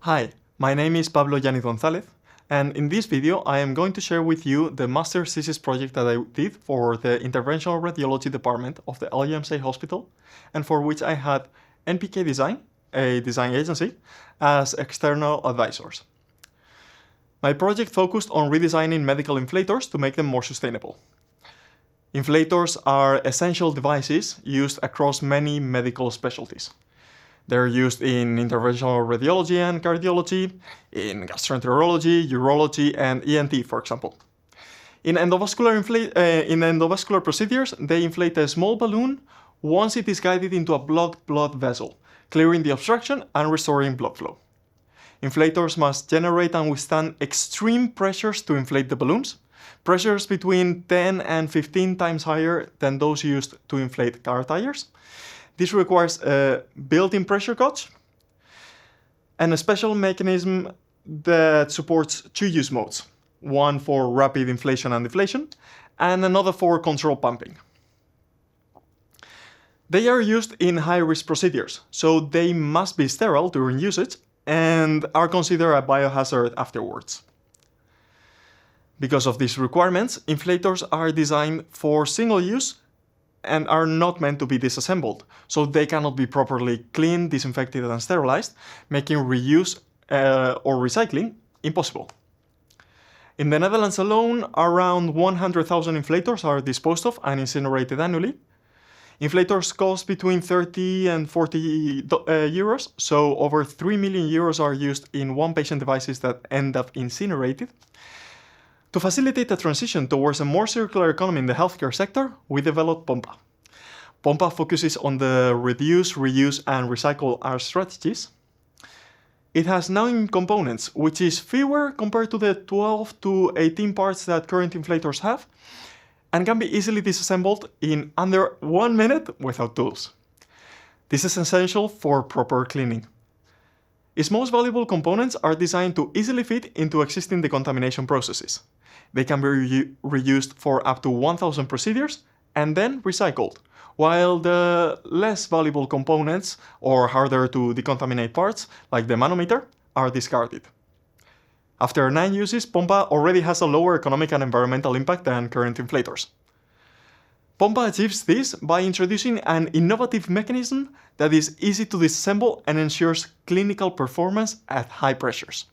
Hi, my name is Pablo Yaniz González, and in this video I am going to share with you the master's thesis project that I did for the Interventional Radiology Department of the LUMC Hospital, and for which I had NPK Design, a design agency, as external advisors. My project focused on redesigning medical inflators to make them more sustainable. Inflators are essential devices used across many medical specialties. They're used in interventional radiology and cardiology, in gastroenterology, urology, and ENT, for example. In endovascular procedures, they inflate a small balloon once it is guided into a blocked blood vessel, clearing the obstruction and restoring blood flow. Inflators must generate and withstand extreme pressures to inflate the balloons, pressures between 10 and 15 times higher than those used to inflate car tires. This requires a built-in pressure gauge and a special mechanism that supports two use modes, one for rapid inflation and deflation, and another for controlled pumping. They are used in high-risk procedures, so they must be sterile during usage and are considered a biohazard afterwards. Because of these requirements, inflators are designed for single use and are not meant to be disassembled, so they cannot be properly cleaned, disinfected, and sterilized, making reuse or recycling impossible. In the Netherlands alone, around 100,000 inflators are disposed of and incinerated annually. Inflators cost between 30 and 40 euros, so over 3 million euros are used in one-patient devices that end up incinerated. To facilitate a transition towards a more circular economy in the healthcare sector, we developed Pompa. Pompa focuses on the reduce, reuse, and recycle our strategies. It has 9 components, which is fewer compared to the 12 to 18 parts that current inflators have, and can be easily disassembled in under 1 minute without tools. This is essential for proper cleaning. Its most valuable components are designed to easily fit into existing decontamination processes. They can be reused for up to 1,000 procedures and then recycled, while the less valuable components or harder to decontaminate parts, like the manometer, are discarded. After 9 uses, Pompa already has a lower economic and environmental impact than current inflators. Pompa achieves this by introducing an innovative mechanism that is easy to disassemble and ensures clinical performance at high pressures.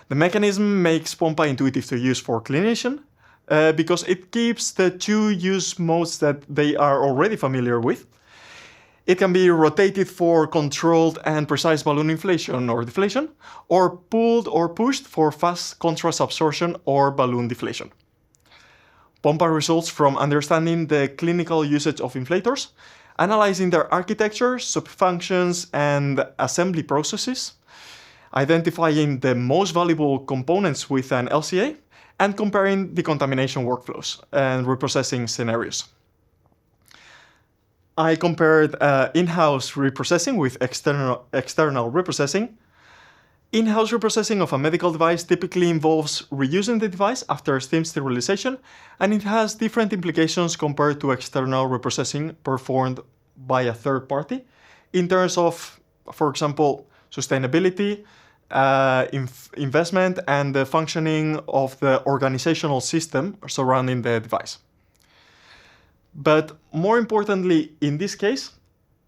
The mechanism makes Pompa intuitive to use for clinicians because it keeps the 2 use modes that they are already familiar with. It can be rotated for controlled and precise balloon inflation or deflation, or pulled or pushed for fast contrast absorption or balloon deflation. Pompa results from understanding the clinical usage of inflators, analyzing their architecture, subfunctions, and assembly processes, identifying the most valuable components with an LCA, and comparing decontamination workflows and reprocessing scenarios. I compared in-house reprocessing with external reprocessing. In-house reprocessing of a medical device typically involves reusing the device after steam sterilization, and it has different implications compared to external reprocessing performed by a third party in terms of, for example, sustainability, investment, and the functioning of the organizational system surrounding the device. But more importantly, in this case,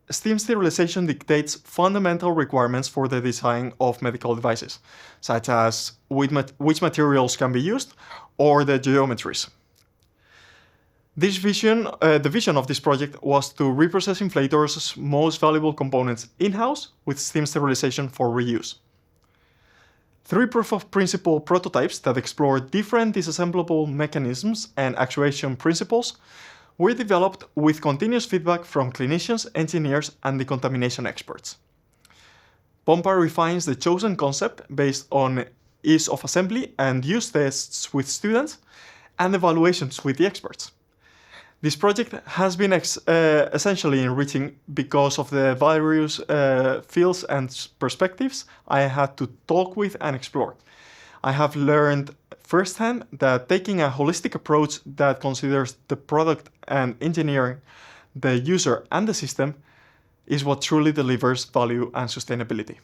steam sterilization dictates fundamental requirements for the design of medical devices, such as which materials can be used or the geometries. The vision of this project was to reprocess inflators' most valuable components in-house with steam sterilization for reuse. 3 proof-of-principle prototypes that explore different disassemblable mechanisms and actuation principles were developed with continuous feedback from clinicians, engineers, and decontamination experts. Pompa refines the chosen concept based on ease of assembly and use tests with students and evaluations with the experts. This project has been essentially enriching because of the various fields and perspectives I had to talk with and explore. I have learned firsthand that taking a holistic approach that considers the product and engineering, the user, and the system is what truly delivers value and sustainability.